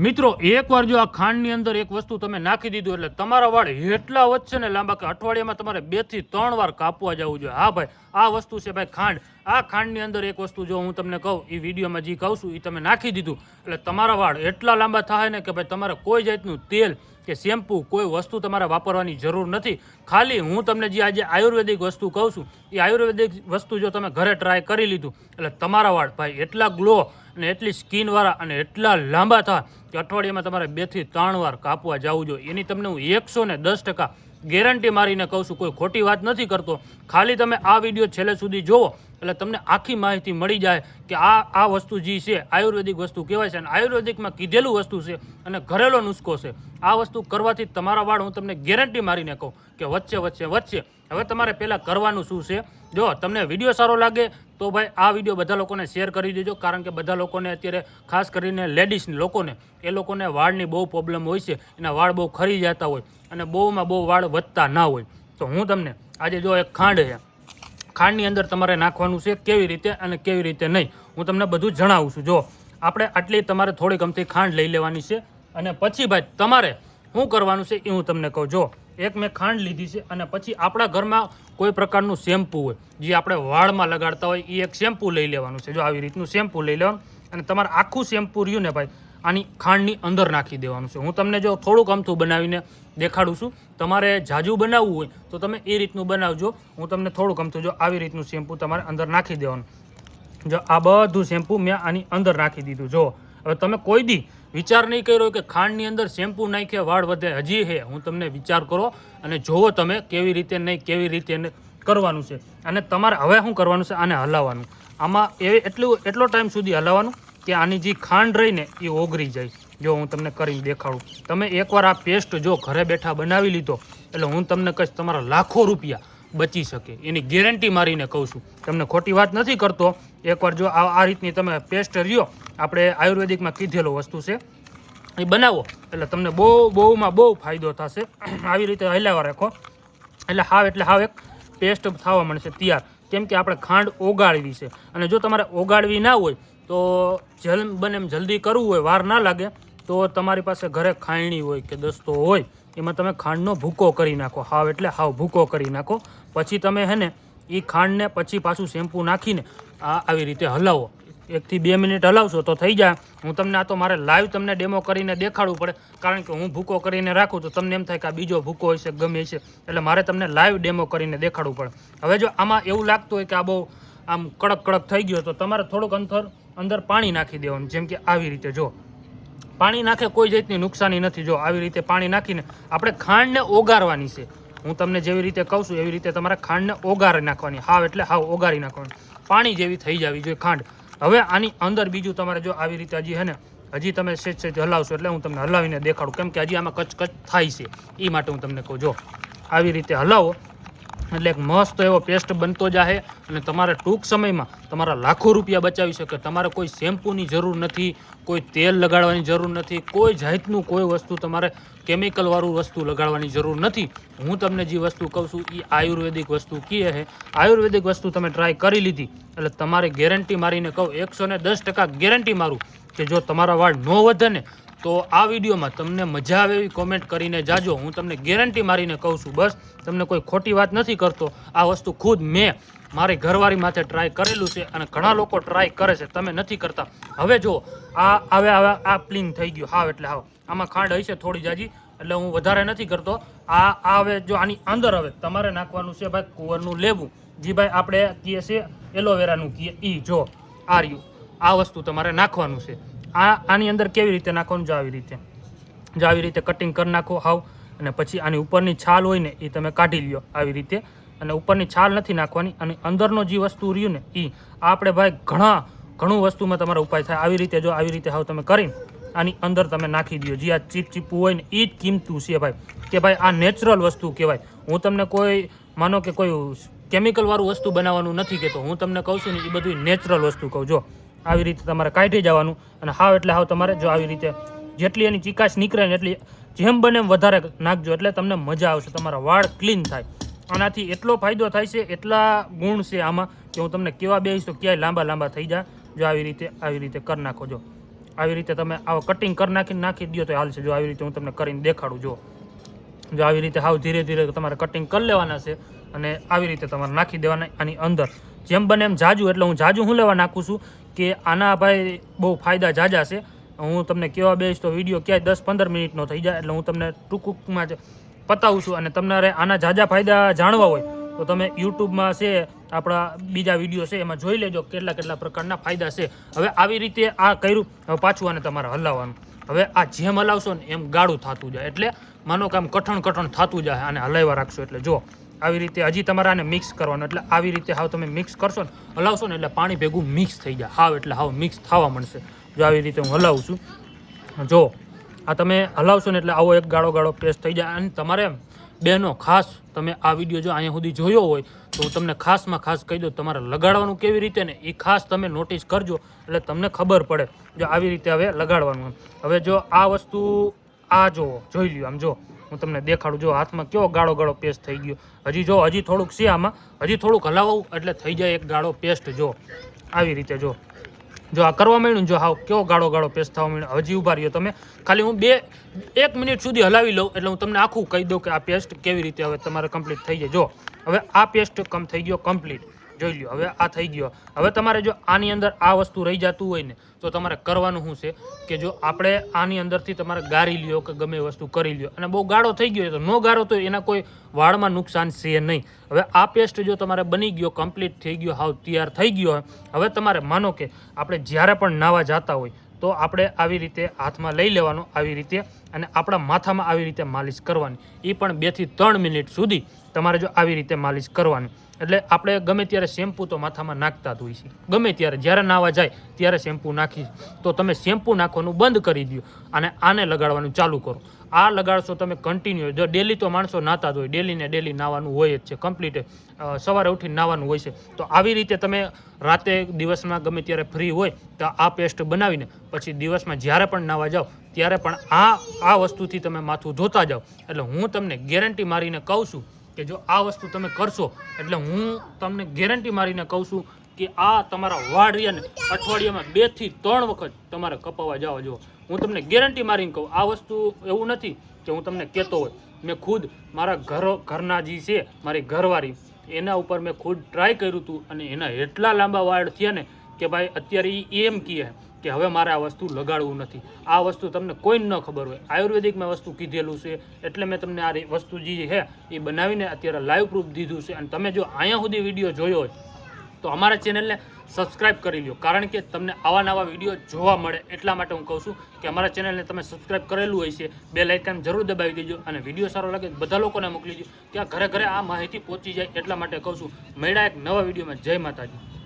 મિત્રો એકવાર જો આ ખાંડની અંદર એક વસ્તુ તમે નાખી દીધું એટલે તમારા વાળ એટલા વધશે ને લાંબા કે અઠવાડિયામાં તમારે 2 થી 3 વાર કાપવા જવું જોઈએ. હા ભાઈ, આ વસ્તુ છે ભાઈ ખાંડ. આ ખાંડની અંદર એક વસ્તુ જો હું તમને કહું, એ વિડીયોમાં જે કહું છું એ તમે નાખી દીધું એટલે તમારા વાળ એટલા લાંબા થાય ને કે ભાઈ તમારે કોઈ જાતનું તેલ કે શેમ્પૂ કોઈ વસ્તુ તમારે વાપરવાની જરૂર નથી. ખાલી હું તમને જે આજે આયુર્વેદિક વસ્તુ કહું છું એ આયુર્વેદિક વસ્તુ જો તમે ઘરે ટ્રાય કરી લીધું એટલે તમારા વાળ ભાઈ એટલા ગ્લો અને એટલી સ્કિનવાળા અને એટલા લાંબા થાય કે અઠવાડિયામાં તમારે 2 થી 3 વાર કાપવા જવું જોઈએ. એની તમને હું 110% ગેરંટી મારીને કહું છું, કોઈ ખોટી વાત નથી કરતો. ખાલી તમે આ વિડીયો છેલ્લે સુધી જુઓ એટલે તમને આખી માહિતી મળી જાય કે આ વસ્તુ જે છે આયુર્વેદિક વસ્તુ કહેવાય છે અને આયુર્વેદિકમાં કીધેલું વસ્તુ છે અને ઘરેલો નુસ્ખો છે. આ વસ્તુ કરવાથી તમારા વાળ હું તમને ગેરંટી મારીને કહું કે વચ્ચે. હવે તમારે પહેલાં કરવાનું શું છે, જો તમને વિડીયો સારો લાગે તો ભાઈ આ વિડીયો બધા લોકોને શેર કરી દેજો, કારણ કે બધા લોકોને અત્યારે ખાસ કરીને લેડીઝ લોકોને એ લોકોને વાળની બહુ પ્રોબ્લેમ હોય છે, એના વાળ બહુ ખરી જતા હોય અને બહુમાં બહુ વાળ વધતા ના હોય. તો હું તમને આજે જો એક ખાંડ છે, ખાંડની અંદર તમારે નાખવાનું છે કેવી રીતે અને કેવી રીતે નહીં હું તમને બધું જણાવું છું. જો આપણે આટલી તમારે થોડીક અમથી ખાંડ લઈ લેવાની છે અને પછી ભાઈ તમારે શું કરવાનું છે એ હું તમને કહું. જો એક મેં ખાંડ લીધી છે અને પછી આપણા ઘરમાં કોઈ પ્રકારનું શેમ્પૂ હોય જે આપણે વાળમાં લગાડતા હોય એ એક શેમ્પૂ લઈ લેવાનું છે. જો આવી રીતનું શેમ્પૂ લઈ લેવાનું અને તમારે આખું શેમ્પૂ રહ્યું ને ભાઈ આની ખાંડની અંદર નાખી દેવાનું છે. હું તમને જો થોડુંક અમથું બનાવીને દેખાડું છું, તમારે જાજુ બનાવવું હોય તો તમે એ રીતનું બનાવજો. હું તમને થોડુંક અમથું જો આવી રીતનું શેમ્પૂ તમારે અંદર નાખી દેવાનું. જો આ બધું શેમ્પૂ મેં આની અંદર નાખી દીધું. જો હવે તમે કોઈ દી વિચાર નહીં કર્યો કે ખાંડની અંદર શેમ્પૂ નાખીએ વાળ વધે, હજી હે હું તમને વિચાર કરો અને જોવો તમે કેવી રીતે નહીં કેવી રીતે કરવાનું છે. અને તમારે હવે શું કરવાનું છે, આને હલાવવાનું. આમાં એટલો ટાઈમ સુધી હલાવવાનું કે આની જે ખાંડ રહીને એ ઓગળી જાય. જો હું તમને કરીને દેખાડું, તમે એકવાર આ પેસ્ટ જો ઘરે બેઠા બનાવી લીધો એટલે હું તમને કહીશ તમારા લાખો રૂપિયા બચી શકે, એની ગેરંટી મારીને કહું છું, તમને ખોટી વાત નથી કરતો. એકવાર જો આ રીતની તમે પેસ્ટ રહ્યો આપણે આયુર્વેદિકમાં કીધેલો વસ્તુ છે એ બનાવો એટલે તમને બહુમાં બહુ ફાયદો થશે. આવી રીતે હલાવવા રાખો એટલે હાવ એક પેસ્ટ થવા મળશે તૈયાર. કેમ કે આપણે ખાંડ ઓગાળવી છે અને જો તમારે ઓગાળવી ના હોય તો બને એમ જલ્દી કરવું હોય, વાર ના લાગે તો તમારી પાસે ઘરે ખાયણી હોય કે દસ્તો હોય એમાં તમે ખાંડનો ભૂકો કરી નાખો. હાવ ભૂકો કરી નાખો. પછી તમે હે ને એ ખાંડને પછી પાછું શેમ્પૂ નાખીને આવી રીતે હલાવો. 1 થી 2 મિનિટ હલાવશો તો થઈ જાય. હું તમને આ તો મારે લાઈવ તમને ડેમો કરીને દેખાડવું પડે, કારણ કે હું ભૂકો કરીને રાખું તો તમને એમ થાય કે આ બીજો ભૂકો હશે ગમે છે, એટલે મારે તમને લાઈવ ડેમો કરીને દેખાડવું પડે. હવે જો આમાં એવું લાગતું હોય કે આ બહુ આમ કડક થઈ ગયો તો તમારે થોડુંક અંદર પાણી નાખી દેવાનું. જેમ કે આવી રીતે જો પાણી નાખે કોઈ જાતની નુકસાની નથી. જો આવી રીતે પાણી નાખીને આપણે ખાંડને ઓગાળવાની છે. હું તમને જેવી રીતે કહું છું એવી રીતે તમારે ખાંડને ઓગાળી નાખવાની. હાવ ઓગાળી નાખવાની, પાણી જેવી થઈ જવી જોઈએ ખાંડ. હવે આની અંદર બીજું તમારે જો આવી રીતે હજી તમે સેજ હલાવશો એટલે હું તમને હલાવીને દેખાડું, કેમ કે હજી આમાં કચકચ થાય છે એ માટે હું તમને કહું. જો આવી રીતે હલાવો એટલે એક મસ્ત એવો પેસ્ટ બનતો જાહે અને તમારે ટૂંક સમયમાં તમારા લાખો રૂપિયા બચાવી શકે. તમારે કોઈ શેમ્પૂની જરૂર નથી, કોઈ તેલ લગાડવાની જરૂર નથી, કોઈ જાતનું કોઈ વસ્તુ તમારે કેમિકલવાળું વસ્તુ લગાડવાની જરૂર નથી. હું તમને જે વસ્તુ કહું છું એ આયુર્વેદિક વસ્તુ કહે છે. આયુર્વેદિક વસ્તુ તમે ટ્રાય કરી લીધી એટલે તમારે ગેરંટી મારીને કહું, 110% ગેરંટી મારું કે જો તમારા વાળ ન વધે ને તો આ વિડીયોમાં તમને મજા આવે એવી કોમેન્ટ કરીને જાજો. હું તમને ગેરંટી મારીને કહું છું, બસ તમને કોઈ ખોટી વાત નથી કરતો. આ વસ્તુ ખુદ મેં મારી ઘરવાળી માથે ટ્રાય કરેલું છે અને ઘણા લોકો ટ્રાય કરે છે, તમે નથી કરતા. હવે જો આ પ્લીન થઈ ગયું હાવ આમાં ખાંડ હશે થોડી જાજી એટલે હું વધારે નથી કરતો. હવે જો આની અંદર હવે તમારે નાખવાનું છે ભાઈ કુંવરનું લેબુ, જે ભાઈ આપણે કહીએ છીએ એલોવેરાનું કહીએ એ. જો આ રહ્યું, આ વસ્તુ તમારે નાખવાનું છે. આની અંદર કેવી રીતે નાખવાનું, જો આવી રીતે કટિંગ કરી નાખો હાવ. અને પછી આની ઉપરની છાલ હોય ને એ તમે કાઢી લ્યો આવી રીતે, અને ઉપરની છાલ નથી નાખવાની. અને અંદરનો જે વસ્તુ રહ્યું ને એ આપણે ભાઈ ઘણું વસ્તુમાં તમારો ઉપાય થાય. આવી રીતે હાવ તમે કરીને આની અંદર તમે નાખી દો. જે આ ચીપચીપું હોય ને એ જ કિંમતું છે ભાઈ, કે ભાઈ આ નેચરલ વસ્તુ કહેવાય. હું તમને કોઈ માનો કે કોઈ કેમિકલવાળું વસ્તુ બનાવવાનું નથી કહેતો, હું તમને કહું છું ને એ બધું નેચરલ વસ્તુ કહું. જો આવી રીતે તમારે કાઢી જવાનું અને હાવ તમારે જો આવી રીતે જેટલી એની ચીકાશ નીકળે ને એટલી જેમ બને એમ વધારે નાખજો એટલે તમને મજા આવશે, તમારા વાળ ક્લીન થાય. આનાથી એટલો ફાયદો થાય છે, એટલા ગુણ છે આમાં કે હું તમને કેવા બેહીશ તો ક્યાંય લાંબા થઈ જાય. જો આવી રીતે કરી નાખો. જો આવી રીતે તમે આવા કટિંગ કરી નાખી દો તો હાલશે. જો આવી રીતે હું તમને કરીને દેખાડું. જો આવી રીતે હાવ ધીરે ધીરે તમારે કટિંગ કરી લેવાના છે અને આવી રીતે તમારે નાખી દેવાના આની અંદર. જેમ બને એમ જાજુ, એટલે હું જાજુ હું લેવા નાખું છું કે આના ભાઈ બહુ ફાયદા જાજા છે. હું તમને કહેવા બેસીશ તો વિડીયો ક્યાંય 10-15 મિનિટનો થઈ જાય, એટલે હું તમને ટૂંકમાં જ પતાવું છું. અને તમને આના જાજા ફાયદા જાણવા હોય તો તમે યુટ્યુબમાં છે આપણા બીજા વિડીયો છે એમાં જોઈ લેજો કેટલા પ્રકારના ફાયદા છે. હવે આવી રીતે આ કર્યું, હવે પાછું આને તમારે હલાવવાનું. હવે આ જેમ હલાવશો ને એમ ગાળું થતું જાય, એટલે માનો કે આમ કઠણ થતું જાય. આને હલાવ્યા રાખશો એટલે જો આવી રીતે હજી તમારે આને મિક્સ કરવાનું. એટલે આવી રીતે હાવ તમે મિક્સ કરશો ને, હલાવશો ને એટલે પાણી ભેગું મિક્સ થઈ જાય. હાવ એટલે હાવ મિક્સ થવા મળશે. જો આવી રીતે હું હલાવું છું. જો આ તમે હલાવશો ને એટલે આવો એક ગાળો પેસ્ટ થઈ જાય. અને તમારે બહેનો ખાસ તમે આ વિડીયો જો અહીંયા સુધી જોયો હોય તો હું તમને ખાસમાં ખાસ કહી દઉં, તમારે લગાડવાનું કેવી રીતે ને એ ખાસ તમે નોટિસ કરજો, એટલે તમને ખબર પડે. જો આવી રીતે હવે લગાડવાનું. હવે જો આ વસ્તુ આ જો જોઈ લ્યો, આમ જો હું તમને દેખાડું. જો હાથમાં કેવો ગાળો પેસ્ટ થઈ ગયો. હજી થોડુંક છે આમાં, હજી થોડુંક હલાવવું એટલે થઈ જાય એક ગાળો પેસ્ટ. જો આવી રીતે જો આ કરવા માંડ્યું, જો હાવ કેવો ગાળો પેસ્ટ થવા માંડ્યો. હજી ઊભા રહ્યો તમે, ખાલી હું 1 મિનિટ સુધી હલાવી લઉં એટલે હું તમને આખું કહી દઉં કે આ પેસ્ટ કેવી રીતે હવે તમારે કમ્પ્લીટ થઈ જાય. જો હવે આ પેસ્ટ થઈ ગયો કમ્પ્લીટ. જોઈ લ્યો હવે આ થઈ ગયો. હવે તમારે જો આની અંદર આ વસ્તુ રહી જતું હોય ને તો તમારે કરવાનું શું છે કે જો આપણે આની અંદરથી તમારે ગાળી લ્યો કે ગમે વસ્તુ કરી લ્યો. અને બહુ ગાળો થઈ ગયો તો નો ગાળો તો એના કોઈ વાળમાં નુકસાન છે નહીં. હવે આ પેસ્ટ જો તમારે બની ગયો, કમ્પ્લીટ થઈ ગયો, હાવ તૈયાર થઈ ગયો. હવે તમારે માનો કે આપણે જ્યારે પણ નાવા જતા હોય તો આપણે આવી રીતે હાથમાં લઈ લેવાનો આવી રીતે, અને આપણા માથામાં આવી રીતે માલિશ કરવાની. એ પણ 2 થી 3 મિનિટ સુધી તમારે જો આવી રીતે માલિશ કરવાની. એટલે આપણે ગમે ત્યારે શેમ્પૂ તો માથામાં નાખતા જ હોય છે. ગમે ત્યારે જ્યારે નાવા જાય ત્યારે શેમ્પૂ નાખી, તો તમે શેમ્પૂ નાખવાનું બંધ કરી દો અને આને લગાડવાનું ચાલુ કરો. આ લગાડશો તમે કન્ટિન્યુ. જો ડેલી તો માણસો નાતા જ હોય, ડેલી નાવાનું હોય જ છે કમ્પ્લીટ. સવારે ઉઠીને નાવાનું હોય છે. તો આવી રીતે તમે રાતે દિવસમાં ગમે ત્યારે ફ્રી હોય તો આ પેસ્ટ બનાવીને પછી દિવસમાં જ્યારે પણ નાવા જાઓ ત્યારે પણ આ વસ્તુથી તમે માથું ધોતા જાઓ. એટલે હું તમને ગેરંટી મારીને કહું છું કે જો આ વસ્તુ તમે કરશો એટલે હું તમને ગેરંટી મારીને કહું છું કે આ તમારા વાળ રહ્યા ને અઠવાડિયામાં 2 થી 3 વખત તમારે કપાવવા જાવ. જો હું તમને ગેરંટી મારીને કહું, આ વસ્તુ એવું નથી કે હું તમને કહેતો હોય. મેં ખુદ મારા ઘરના જે છે મારી ઘરવાળી એના ઉપર મેં ખુદ ટ્રાય કર્યું હતું અને એના એટલા લાંબા વાળ થયા ને કે ભાઈ અત્યારે એ એમ કહે કે હવે મારે આ વસ્તુ લગાડવું નથી. આ વસ્તુ તમને કોઈને ન ખબર હોય, આયુર્વેદિકમાં વસ્તુ કીધેલું છે એટલે મેં તમને આ વસ્તુ જે છે એ બનાવીને અત્યારે લાઈવ પ્રૂફ દીધું છે. અને તમે જો અહીંયા સુધી વિડીયો જોયો હોય તો અમારા ચેનલને સબસ્ક્રાઈબ કરી લો, કારણ કે તમને આવા નવા વિડીયો જોવા મળે. એટલા માટે હું કહું છું કે અમારા ચેનલને તમે સબસ્ક્રાઈબ કરેલું હોય છે, બેલ આઇકન જરૂર દબાવી દેજો અને વિડીયો સારો લાગે બધા લોકોને મોકલી દો, ત્યાં ઘરે આ માહિતી પહોંચી જાય. એટલા માટે કહું છું. મળ્યા એક નવા વિડીયોમાં. જય માતાજી.